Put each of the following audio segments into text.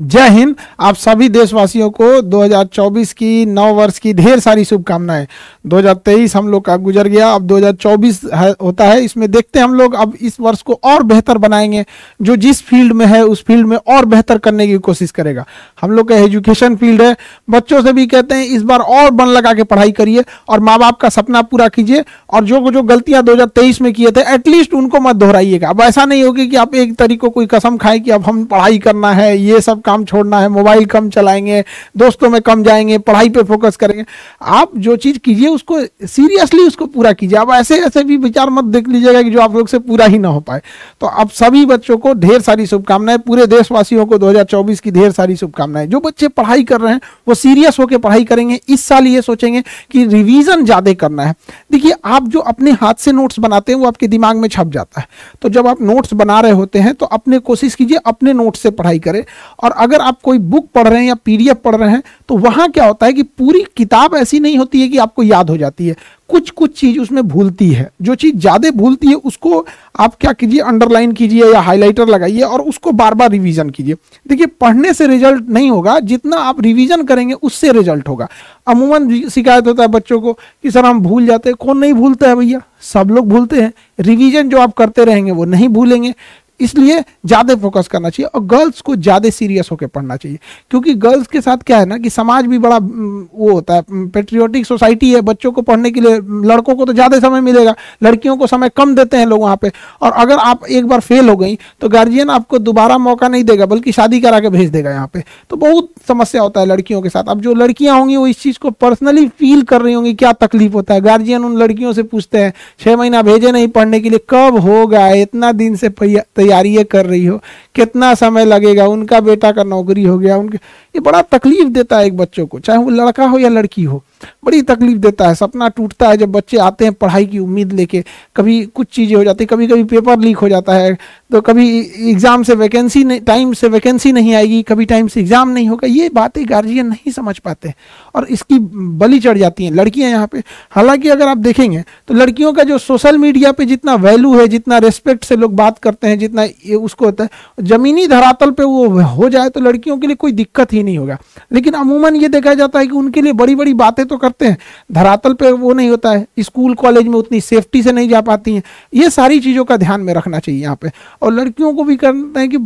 जय हिंद। आप सभी देशवासियों को 2024 की नव वर्ष की ढेर सारी शुभकामनाएं। 2023 हम लोग का गुजर गया, अब 2024 होता है। इसमें देखते हैं हम लोग अब इस वर्ष को और बेहतर बनाएंगे। जो जिस फील्ड में है उस फील्ड में और बेहतर करने की कोशिश करेगा। हम लोग का एजुकेशन फील्ड है, बच्चों से भी कहते हैं इस बार और मन लगा के पढ़ाई करिए और माँ बाप का सपना पूरा कीजिए। और जो जो गलतियां 2023 में किए थे एटलीस्ट उनको मत दोहराइएगा। अब ऐसा नहीं होगी कि आप एक तरीके कोई कसम खाए कि अब हम पढ़ाई करना है, ये सब काम छोड़ना है, मोबाइल कम चलाएंगे, दोस्तों में कम जाएंगे, पढ़ाई पे फोकस करेंगे। आप जो चीज कीजिए उसको सीरियसली उसको पूरा कीजिए। अब ऐसे ऐसे भी विचार मत देख लीजिएगा कि जो आप लोग से पूरा ही ना हो पाए। तो अब सभी बच्चों को ढेर सारी शुभकामनाएं, पूरे देशवासियों को 2024 की ढेर सारी शुभकामनाएं। जो बच्चे पढ़ाई कर रहे हैं वो सीरियस होकर पढ़ाई करेंगे। इस साल ये सोचेंगे कि रिवीजन ज्यादा करना है। देखिए, आप जो अपने हाथ से नोट्स बनाते हैं वो आपके दिमाग में छप जाता है। तो जब आप नोट्स बना रहे होते हैं तो अपने कोशिश कीजिए अपने नोट्स से पढ़ाई करें। और अगर आप कोई बुक पढ़ रहे हैं या पीडीएफ पढ़ रहे हैं तो वहां क्या होता है कि पूरी किताब ऐसी नहीं होती है कि आपको याद हो जाती है। कुछ कुछ चीज उसमें भूलती है। जो चीज ज्यादा भूलती है उसको आप क्या कीजिए, अंडरलाइन कीजिए या हाइलाइटर लगाइए और उसको बार बार रिवीजन कीजिए। देखिए, पढ़ने से रिजल्ट नहीं होगा, जितना आप रिवीजन करेंगे उससे रिजल्ट होगा। अमूमन शिकायत होता है बच्चों को कि सर हम भूल जाते हैं। कौन नहीं भूलता है भैया, सब लोग भूलते हैं। रिवीजन जो आप करते रहेंगे वो नहीं भूलेंगे। इसलिए ज्यादा फोकस करना चाहिए और गर्ल्स को ज्यादा सीरियस होकर पढ़ना चाहिए। क्योंकि गर्ल्स के साथ क्या है ना कि समाज भी बड़ा वो होता है, पेट्रियोटिक सोसाइटी है। बच्चों को पढ़ने के लिए लड़कों को तो ज्यादा समय मिलेगा, लड़कियों को समय कम देते हैं लोग वहाँ पे। और अगर आप एक बार फेल हो गई तो गार्जियन आपको दोबारा मौका नहीं देगा बल्कि शादी करा के भेज देगा यहाँ पे। तो बहुत समस्या होता है लड़कियों के साथ। अब जो लड़कियां होंगी वो इस चीज को पर्सनली फील कर रही होंगी क्या तकलीफ होता है। गार्जियन उन लड़कियों से पूछते हैं 6 महीना भेजे नहीं पढ़ने के लिए, कब होगा, इतना दिन से तैयारी कर रही हो, कितना समय लगेगा, उनका बेटा का नौकरी हो गया। उनके ये बड़ा तकलीफ देता है एक बच्चों को, चाहे वो लड़का हो या लड़की हो, बड़ी तकलीफ देता है। सपना टूटता है जब बच्चे आते हैं पढ़ाई की उम्मीद लेके। कभी कुछ चीजें हो जाती है, कभी कभी पेपर लीक हो जाता है, तो कभी एग्जाम से वैकेंसी टाइम से वैकेंसी नहीं आएगी, कभी टाइम से एग्जाम नहीं होगा। ये बातें गार्जियन नहीं समझ पाते और इसकी बलि चढ़ जाती हैं लड़कियां यहाँ पे। हालांकि अगर आप देखेंगे तो लड़कियों का जो सोशल मीडिया पे जितना वैल्यू है, जितना रेस्पेक्ट से लोग बात करते हैं, जितना ये उसको होता है, जमीनी धरातल पे वो हो जाए तो लड़कियों के लिए कोई दिक्कत ही नहीं होगा। लेकिन अमूमन ये देखा जाता है कि उनके लिए बड़ी बड़ी बातें तो करते हैं, धरातल पे वो नहीं होता है। स्कूल कॉलेज में उतनी सेफ्टी से नहीं जा पाती हैं। ये सारी चीज़ों का ध्यान में रखना चाहिए यहाँ पे। और लड़कियों को भी करते हैं कि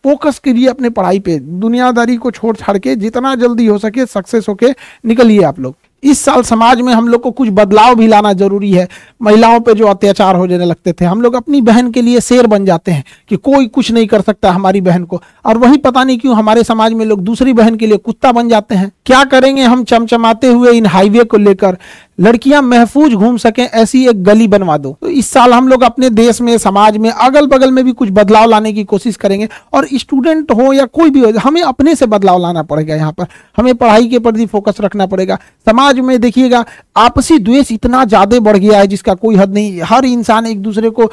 फोकस कीजिए अपने पढ़ाई पे, दुनियादारी को छोड़ छाड़ के जितना जल्दी हो सके सक्सेस होके निकलिए आप लोग। इस साल समाज में हम लोग को कुछ बदलाव भी लाना जरूरी है। महिलाओं पे जो अत्याचार हो जाने लगते थे, हम लोग अपनी बहन के लिए शेर बन जाते हैं कि कोई कुछ नहीं कर सकता हमारी बहन को। और वही पता नहीं क्यों हमारे समाज में लोग दूसरी बहन के लिए कुत्ता बन जाते हैं। क्या करेंगे हम चमचमाते हुए इन हाईवे को लेकर, लड़कियां महफूज घूम सकें ऐसी एक गली बनवा दो। तो इस साल हम लोग अपने देश में, समाज में, अगल बगल में भी कुछ बदलाव लाने की कोशिश करेंगे। और स्टूडेंट हो या कोई भी हो, हमें अपने से बदलाव लाना पड़ेगा। यहाँ पर हमें पढ़ाई के प्रति फोकस रखना पड़ेगा। समाज में देखिएगा आपसी द्वेष इतना ज्यादा बढ़ गया है जिसका कोई हद नहीं। हर इंसान एक दूसरे को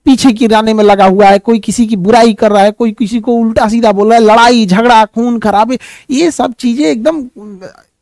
पीछे गिराने में लगा हुआ है, कोई किसी की बुराई कर रहा है, कोई किसी को उल्टा सीधा बोल रहा है, लड़ाई झगड़ा खून खराबे, ये सब चीजें एकदम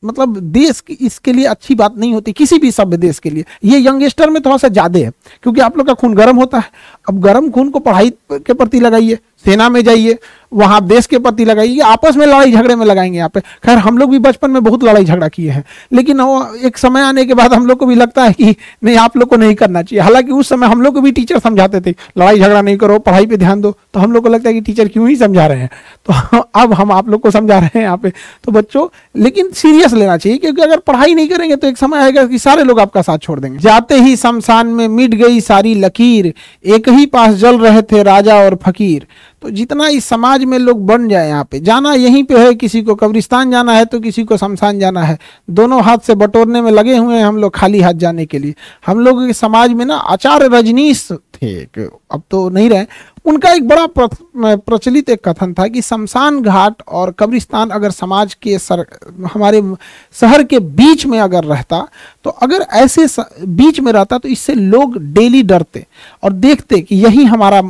मतलब देश की इसके लिए अच्छी बात नहीं होती, किसी भी सभ्य देश के लिए। ये यंगस्टर में थोड़ा सा ज्यादा है क्योंकि आप लोग का खून गर्म होता है। अब गर्म खून को पढ़ाई के प्रति लगाइए, सेना में जाइए, वहां देश के प्रति लगाइए, आपस में लड़ाई झगड़े में लगाएंगे यहाँ पे। खैर हम लोग भी बचपन में बहुत लड़ाई झगड़ा किए हैं, लेकिन एक समय आने के बाद हम लोग को भी लगता है कि नहीं, आप लोग को नहीं करना चाहिए। हालांकि उस समय हम लोग को भी टीचर समझाते थे लड़ाई झगड़ा नहीं करो, पढ़ाई पे ध्यान दो। तो हम लोग को लगता है कि टीचर क्यों ही समझा रहे हैं, तो अब हम आप लोग को समझा रहे हैं यहाँ पे। तो बच्चों, लेकिन सीरियस लेना चाहिए क्योंकि अगर पढ़ाई नहीं करेंगे तो एक समय आएगा कि सारे लोग आपका साथ छोड़ देंगे। जाते ही शमशान में मिट गई सारी लकीर, एक ही पास जल रहे थे राजा और फकीर। तो जितना इस समाज में लोग बन जाए, यहाँ पे जाना यहीं पे है, किसी को कब्रिस्तान जाना है तो किसी को शमशान जाना है। दोनों हाथ से बटोरने में लगे हुए हैं हम लोग खाली हाथ जाने के लिए। हम लोग के समाज में ना आचार्य रजनीश थे, अब तो नहीं रहे। उनका एक बड़ा प्रचलित एक कथन था कि शमशान घाट और कब्रिस्तान अगर समाज के हमारे शहर के बीच में अगर रहता, तो अगर ऐसे बीच में रहता तो इससे लोग डेली डरते और देखते कि यही हमारा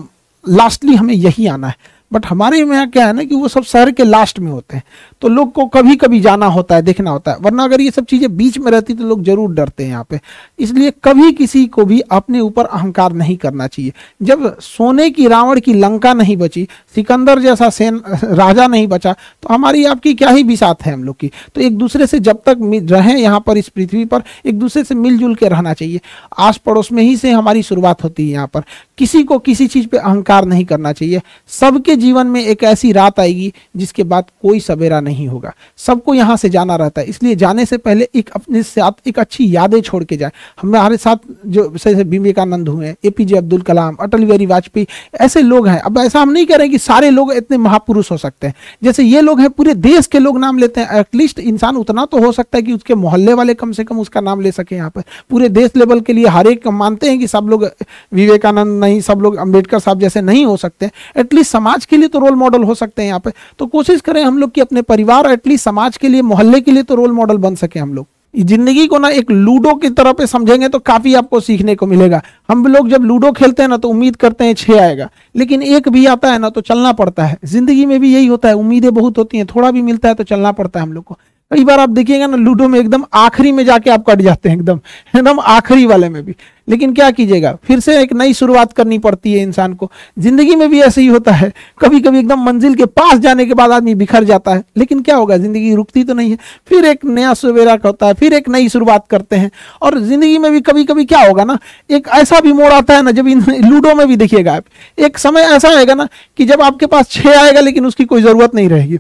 लास्टली हमें यही आना है। बट हमारे यहाँ क्या है ना कि वो सब शहर के लास्ट में होते हैं, तो लोग को कभी कभी जाना होता है, देखना होता है, वरना अगर ये सब चीजें बीच में रहती तो लोग जरूर डरते हैं यहाँ पे। इसलिए कभी किसी को भी अपने ऊपर अहंकार नहीं करना चाहिए। जब सोने की रावण की लंका नहीं बची, सिकंदर जैसा राजा नहीं बचा, तो हमारी आपकी क्या ही बिसात है हम लोग की। तो एक दूसरे से जब तक रहे यहाँ पर इस पृथ्वी पर, एक दूसरे से मिलजुल के रहना चाहिए। आस पड़ोस में ही से हमारी शुरुआत होती है यहाँ पर। किसी को किसी चीज पे अहंकार नहीं करना चाहिए। सबके जीवन में एक ऐसी रात आएगी जिसके बाद कोई सवेरा नहीं होगा, सबको यहाँ से जाना रहता है। इसलिए जाने से पहले एक अपने साथ एक अच्छी यादें छोड़ के जाए। हमारे साथ जो जैसे विवेकानंद हुए, एपीजे अब्दुल कलाम, अटल बिहारी वाजपेयी, ऐसे लोग हैं। अब ऐसा हम नहीं कह रहे कि सारे लोग इतने महापुरुष हो सकते हैं, जैसे ये लोग हैं पूरे देश के लोग नाम लेते हैं। एटलीस्ट इंसान उतना तो हो सकता है कि उसके मोहल्ले वाले कम से कम उसका नाम ले सके। यहाँ पर पूरे देश लेवल के लिए हर एक मानते हैं कि सब लोग विवेकानंद नहीं, सब लोग अंबेडकर साहब जैसे नहीं हो सकते, एटलीस्ट समाज के लिए तो रोल मॉडल हो सकते हैं यहाँ पे। तो कोशिश करें हम लोग कि अपने परिवार, एटलीस्ट समाज के लिए, मोहल्ले के लिए तो रोल मॉडल बन सके हम लोग। जिंदगी को ना एक लूडो की तरह पे समझेंगे तो काफी आपको सीखने को मिलेगा। हम लोग जब लूडो खेलते हैं ना तो उम्मीद करते हैं 6 आएगा, लेकिन 1 भी आता है ना तो चलना पड़ता है। जिंदगी में भी यही होता है, उम्मीदें बहुत होती हैं, थोड़ा भी मिलता है तो चलना पड़ता है हम लोग को। कई बार आप देखिएगा ना लूडो में एकदम आखिरी में जाके आप कट जाते हैं, एकदम एकदम आखिरी वाले में भी, लेकिन क्या कीजिएगा, फिर से एक नई शुरुआत करनी पड़ती है इंसान को। जिंदगी में भी ऐसे ही होता है, कभी कभी एकदम मंजिल के पास जाने के बाद आदमी बिखर जाता है, लेकिन क्या होगा, जिंदगी रुकती तो नहीं है, फिर एक नया सवेरा होता है, फिर एक नई शुरुआत करते हैं। और जिंदगी में भी कभी कभी क्या होगा ना, एक ऐसा भी मोड़ आता है ना, जब लूडो में भी देखिएगा आप, एक समय ऐसा आएगा ना कि जब आपके पास 6 आएगा लेकिन उसकी कोई जरूरत नहीं रहेगी,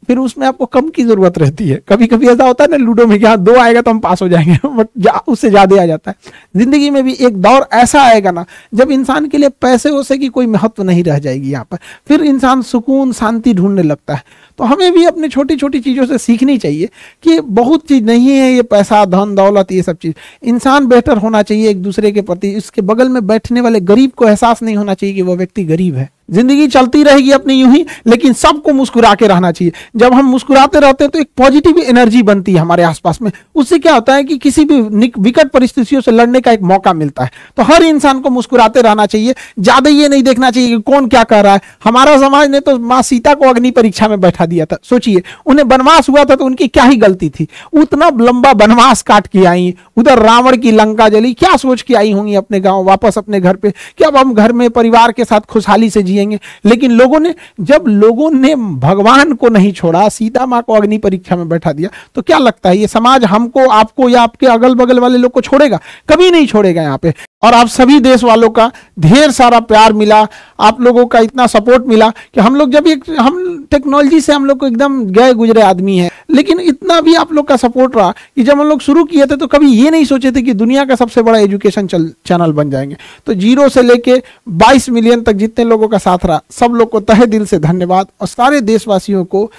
फिर उसमें आपको कम की जरूरत रहती है। कभी कभी ऐसा होता है ना लूडो में कि हाँ 2 आएगा तो हम पास हो जाएंगे, बट उससे ज्यादा आ जाता है। जिंदगी में भी एक दौर ऐसा आएगा ना जब इंसान के लिए पैसे वैसे की कोई महत्व नहीं रह जाएगी यहाँ पर, फिर इंसान सुकून शांति ढूंढने लगता है। तो हमें भी अपनी छोटी छोटी चीज़ों से सीखनी चाहिए कि बहुत चीज़ नहीं है ये पैसा, धन दौलत, ये सब चीज़। इंसान बेहतर होना चाहिए एक दूसरे के प्रति। इसके बगल में बैठने वाले गरीब को एहसास नहीं होना चाहिए कि वो व्यक्ति गरीब है। जिंदगी चलती रहेगी अपनी यूं ही, लेकिन सबको मुस्कुरा के रहना चाहिए। जब हम मुस्कुराते रहते हैं तो एक पॉजिटिव एनर्जी बनती है हमारे आसपास में। उससे क्या होता है कि किसी भी विकट परिस्थितियों से लड़ने का एक मौका मिलता है। तो हर इंसान को मुस्कुराते रहना चाहिए, ज्यादा ये नहीं देखना चाहिए कि कौन क्या कर रहा है। हमारा समाज ने तो माँ सीता को अग्नि परीक्षा में बैठा दिया था। सोचिए, उन्हें वनवास हुआ था तो उनकी क्या ही गलती थी, उतना लंबा वनवास काट के आई, उधर रावण की लंका जली, क्या सोच के आई होंगी अपने गांव वापस अपने घर पे कि अब हम घर में परिवार के साथ खुशहाली से जिएंगे। लेकिन जब लोगों ने भगवान को नहीं छोड़ा, सीता माँ को अग्नि परीक्षा में बैठा दिया, तो क्या लगता है ये समाज हमको, आपको या आपके अगल बगल वाले लोग को छोड़ेगा? कभी नहीं छोड़ेगा यहाँ पे। और आप सभी देश वालों का ढेर सारा प्यार मिला, आप लोगों का इतना सपोर्ट मिला कि हम लोग जब हम टेक्नोलॉजी से हम लोग को एकदम गए गुजरे आदमी हैं, लेकिन इतना भी आप लोग का सपोर्ट रहा कि जब हम लोग शुरू किए थे तो कभी ये नहीं सोचे थे कि दुनिया का सबसे बड़ा एजुकेशन चैनल बन जाएंगे। तो 0 से लेके 22 मिलियन तक जितने लोगों का साथ रहा, सब लोग को तहे दिल से धन्यवाद। और सारे देशवासियों को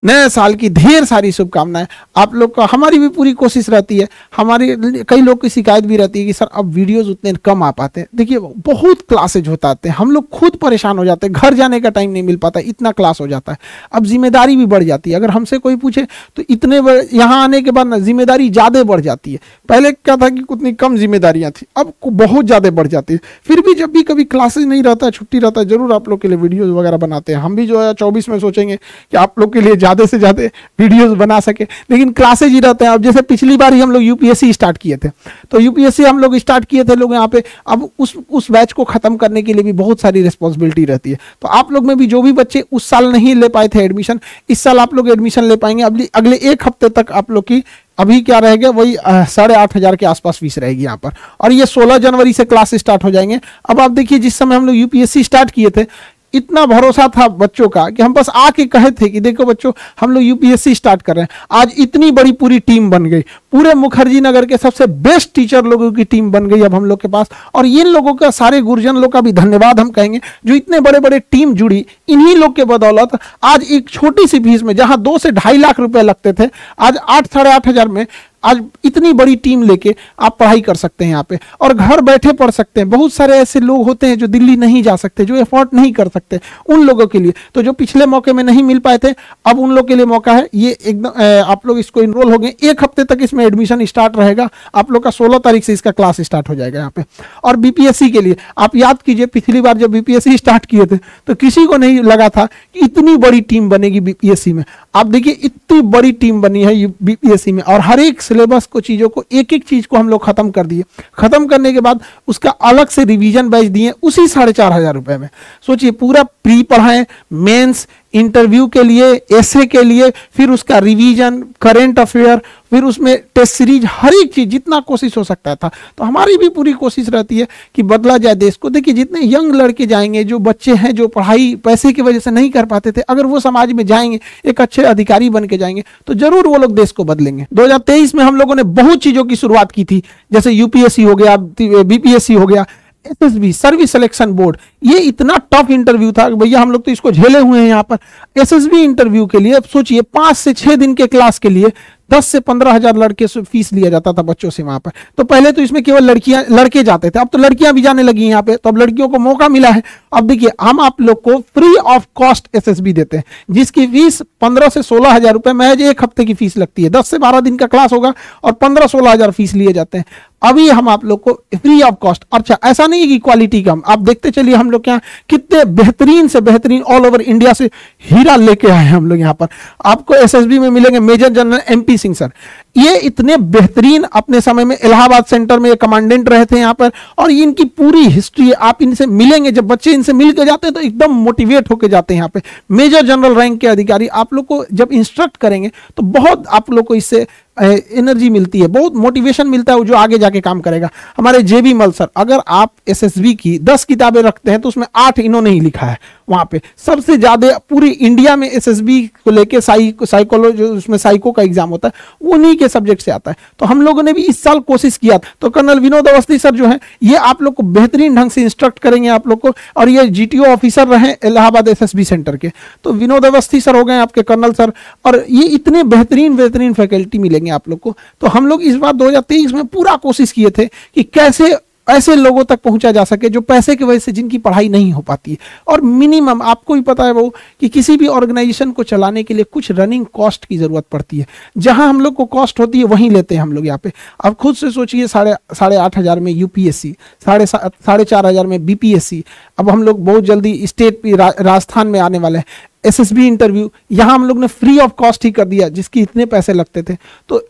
नए साल की ढेर सारी शुभकामनाएं। आप लोग का, हमारी भी पूरी कोशिश रहती है, हमारी कई लोग की शिकायत भी रहती है कि सर अब वीडियोस उतने कम आ पाते हैं। देखिए बहुत क्लासेज होता है, हम लोग खुद परेशान हो जाते हैं, घर जाने का टाइम नहीं मिल पाता, इतना क्लास हो जाता है। अब जिम्मेदारी भी बढ़ जाती है। अगर हमसे कोई पूछे तो इतने यहाँ आने के बाद ना जिम्मेदारी ज़्यादा बढ़ जाती है। पहले क्या था कि उतनी कम जिम्मेदारियाँ थी, अब बहुत ज़्यादा बढ़ जाती है। फिर भी जब भी कभी क्लासेज नहीं रहता है, छुट्टी रहता है, जरूर आप लोग के लिए वीडियोज़ वगैरह बनाते हैं। हम भी जो है 24 में सोचेंगे कि आप लोग के लिए ज़्यादा से ज़्यादा वीडियोस बना सके, लेकिन क्लासेज ही रहते हैं। अब जैसे पिछली बार ही हम लोग यूपीएससी स्टार्ट किए थे, तो यूपीएससी हम लोग स्टार्ट किए थे लोग यहाँ पे। अब उस बैच को खत्म करने के लिए भी बहुत सारी रिस्पॉन्सिबिलिटी रहती है। तो आप लोग में भी जो भी बच्चे उस साल नहीं ले पाए थे एडमिशन, इस साल आप लोग एडमिशन ले पाएंगे। अगले 1 हफ्ते तक आप लोग की अभी क्या रहेगा, वही 8,500 के आसपास फीस रहेगी यहाँ पर। और ये 16 जनवरी से क्लास स्टार्ट हो जाएंगे। अब आप देखिए, जिस समय हम लोग यूपीएससी स्टार्ट किए थे, इतना भरोसा था बच्चों का कि हम बस आके कहे थे कि देखो बच्चों, हम लोग यूपीएससी स्टार्ट कर रहे हैं। आज इतनी बड़ी पूरी टीम बन गई, पूरे मुखर्जी नगर के सबसे बेस्ट टीचर लोगों की टीम बन गई अब हम लोग के पास। और इन लोगों का, सारे गुरुजन लोग का भी धन्यवाद हम कहेंगे, जो इतने बड़े बड़े टीम जुड़ी। इन्हीं लोग के बदौलत आज एक छोटी सी फीस में, जहां 2 से 2.5 लाख रुपए लगते थे, आज 8 साढ़े 8 हजार में आज इतनी बड़ी टीम लेके आप पढ़ाई कर सकते हैं यहाँ पे, और घर बैठे पढ़ सकते हैं। बहुत सारे ऐसे लोग होते हैं जो दिल्ली नहीं जा सकते, जो एफोर्ड नहीं कर सकते, उन लोगों के लिए तो जो पिछले मौके में नहीं मिल पाए थे, अब उन लोग के लिए मौका है। ये एकदम आप लोग इसको इनरोल हो गए, 1 हफ्ते तक इसमें एडमिशन स्टार्ट रहेगा आप लोग का, 16 तारीख से इसका क्लास स्टार्ट हो जाएगा यहाँ पे। और बीपीएससी के लिए आप याद कीजिए, पिछली बार जब बीपीएससी स्टार्ट किए थे तो किसी को नहीं लगा था कि इतनी बड़ी टीम बनेगी बीपीएससी में। आप देखिए इतनी बड़ी टीम बनी है बीपीएससी में, और हर एक सिलेबस को, चीजों को, एक एक चीज को हम लोग खत्म कर दिए। खत्म करने के बाद उसका अलग से रिवीजन बैच दिए उसी 4,500 रुपए में। सोचिए, पूरा प्री पढ़ाएं, मेंस, इंटरव्यू के लिए, एसे के लिए, फिर उसका रिवीजन, करंट अफेयर, फिर उसमें टेस्ट सीरीज, हर एक चीज जितना कोशिश हो सकता था। तो हमारी भी पूरी कोशिश रहती है कि बदला जाए देश को। देखिए जितने यंग लड़के जाएंगे, जो बच्चे हैं जो पढ़ाई पैसे की वजह से नहीं कर पाते थे, अगर वो समाज में जाएंगे, एक अच्छे अधिकारी बन के जाएंगे, तो जरूर वो लोग देश को बदलेंगे। 2023 में हम लोगों ने बहुत चीजों की शुरुआत की थी, जैसे यूपीएससी हो गया, बीपीएससी हो गया, एसएसबी सर्विस सिलेक्शन बोर्ड। ये इतना टफ इंटरव्यू था भैया, हम लोग तो इसको झेले हुए हैं यहाँ पर। एसएसबी इंटरव्यू के लिए सोचिए 5 से 6 दिन के क्लास के लिए 10 से 15 हजार लड़के से फीस लिया जाता था बच्चों से वहां पर। तो पहले तो इसमें केवल लड़के जाते थे, अब तो लड़कियां भी जाने लगी हैं यहाँ पे, तो अब लड़कियों को मौका मिला है। अब देखिए हम आप लोग को फ्री ऑफ कॉस्ट एसएसबी देते हैं, जिसकी फीस 15 से 16 हजार रुपए महज 1 हफ्ते की फीस लगती है। 10 से 12 दिन का क्लास होगा और 15-16 हजार फीस लिए जाते हैं। अभी हम आप लोग को फ्री ऑफ कॉस्ट। अच्छा, ऐसा नहीं है कि क्वालिटी कम, आप देखते चलिए हम लोग यहाँ कितने बेहतरीन से बेहतरीन ऑल ओवर इंडिया से हीरा लेके आए हैं हम लोग यहाँ पर। आपको एसएसबी में मिलेंगे major general MP Singh sir, ये इतने बेहतरीन, अपने समय में इलाहाबाद सेंटर में ये कमांडेंट रहे थे यहाँ पर, और इनकी पूरी हिस्ट्री आप इनसे मिलेंगे। जब बच्चे इनसे मिल के जाते हैं तो एकदम मोटिवेट होकर जाते हैं यहाँ पे। मेजर जनरल रैंक के अधिकारी आप लोग को जब इंस्ट्रक्ट करेंगे तो बहुत आप लोग को इससे एनर्जी मिलती है, बहुत मोटिवेशन मिलता है, जो आगे जाके काम करेगा। हमारे जेबी मल सर, अगर आप एसएसबी की 10 किताबें रखते हैं तो उसमें 8 इन्होंने ही लिखा है। वहां पे सबसे ज्यादा पूरी इंडिया में एसएसबी को लेके साइकोलॉजी, उसमें साइको का एग्जाम होता है, उन्हीं के सब्जेक्ट से आता है। तो हम लोगों ने भी इस साल कोशिश किया। तो कर्नल विनोद अवस्थी सर जो है, ये आप लोग को बेहतरीन ढंग से इंस्ट्रक्ट करेंगे आप लोग को, और ये जीटीओ ऑफिसर रहे इलाहाबाद एसएसबी सेंटर के। तो विनोद अवस्थी सर हो गए आपके कर्नल सर, और ये इतने बेहतरीन फैकल्टी मिलेंगे आप लोग को। तो हम लोग इस बार 2023 में पूरा कोशिश किए थे कि कैसे ऐसे लोगों तक पहुंचा जा सके जो पैसे की वजह से जिनकी पढ़ाई नहीं हो पाती है। और मिनिमम आपको ही पता है वो कि किसी भी ऑर्गेनाइजेशन को चलाने के लिए कुछ रनिंग कॉस्ट की जरूरत पड़ती है। जहां हम लोग को कॉस्ट होती है वहीं लेते हैं हम लोग यहाँ पे। आप खुद से सोचिए, 8,500 में यूपीएससी, 4,500 में बीपीएससी, अब हम लोग बहुत जल्दी स्टेट राजस्थान में आने वाले हैं, एसएसबी इंटरव्यू, यहाँ हम लोग ने फ्री ऑफ कॉस्ट ही कर दिया, जिसकी इतने पैसे लगते थे। तो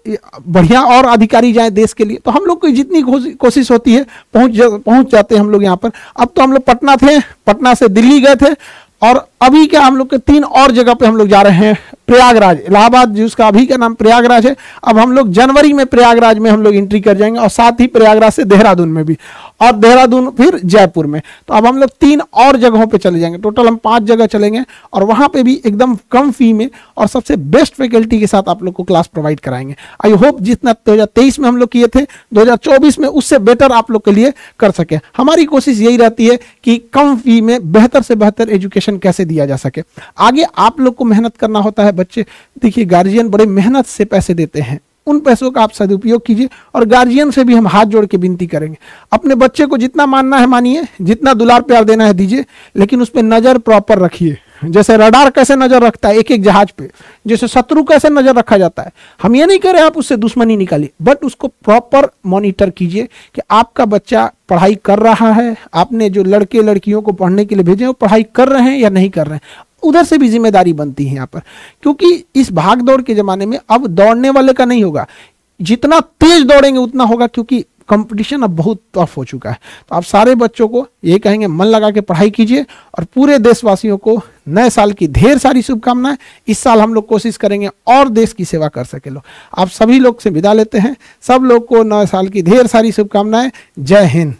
बढ़िया और अधिकारी जाए देश के लिए, तो हम लोग को जितनी कोशिश होती है पहुंच जाते हैं हम लोग यहाँ पर। अब तो हम लोग पटना थे, पटना से दिल्ली गए थे, और अभी क्या हम लोग के 3 और जगह पे हम लोग जा रहे हैं। प्रयागराज, इलाहाबाद जिसका अभी का नाम प्रयागराज है, अब हम लोग जनवरी में प्रयागराज में हम लोग एंट्री कर जाएंगे, और साथ ही प्रयागराज से देहरादून में भी, और देहरादून फिर जयपुर में। तो अब हम लोग 3 और जगहों पे चले जाएंगे, टोटल हम 5 जगह चलेंगे, और वहां पे भी एकदम कम फी में और सबसे बेस्ट फैकल्टी के साथ आप लोग को क्लास प्रोवाइड कराएंगे। आई होप जितना 2023 में हम लोग किए थे, 2024 में उससे बेटर आप लोग के लिए कर सके। हमारी कोशिश यही रहती है कि कम फी में बेहतर से बेहतर एजुकेशन कैसे दिया जा सके। आगे आप लोग को मेहनत करना होता है। बच्चे देखिए, गार्जियन बड़े मेहनत से पैसे देते हैं, उन पैसों का आप सदुपयोग कीजिए, और गार्जियन से भी हम हाथ जोड़ के विनती करेंगे, अपने बच्चे को जितना मानना है मानिए, जितना दुलार प्यार देना है दीजिए, लेकिन उस पर नजर प्रॉपर रखिए। जैसे रडार कैसे नजर रखता है एक एक जहाज पे, जैसे शत्रु कैसे नजर रखा जाता है, हम ये नहीं करें आप उससे दुश्मनी निकालिए, बट उसको प्रॉपर मॉनिटर कीजिए कि आपका बच्चा पढ़ाई कर रहा है, आपने जो लड़के लड़कियों को पढ़ने के लिए भेजे वो पढ़ाई कर रहे हैं या नहीं कर रहे हैं। उधर से भी जिम्मेदारी बनती है यहाँ पर, क्योंकि इस भाग दौड़ के जमाने में अब दौड़ने वाले का नहीं होगा, जितना तेज दौड़ेंगे उतना होगा, क्योंकि कंपटीशन अब बहुत टफ हो चुका है। तो आप सारे बच्चों को ये कहेंगे, मन लगा के पढ़ाई कीजिए, और पूरे देशवासियों को नए साल की ढेर सारी शुभकामनाएं। इस साल हम लोग कोशिश करेंगे और देश की सेवा कर सके। लो आप सभी लोग से विदा लेते हैं, सब लोग को नए साल की ढेर सारी शुभकामनाएं। जय हिंद।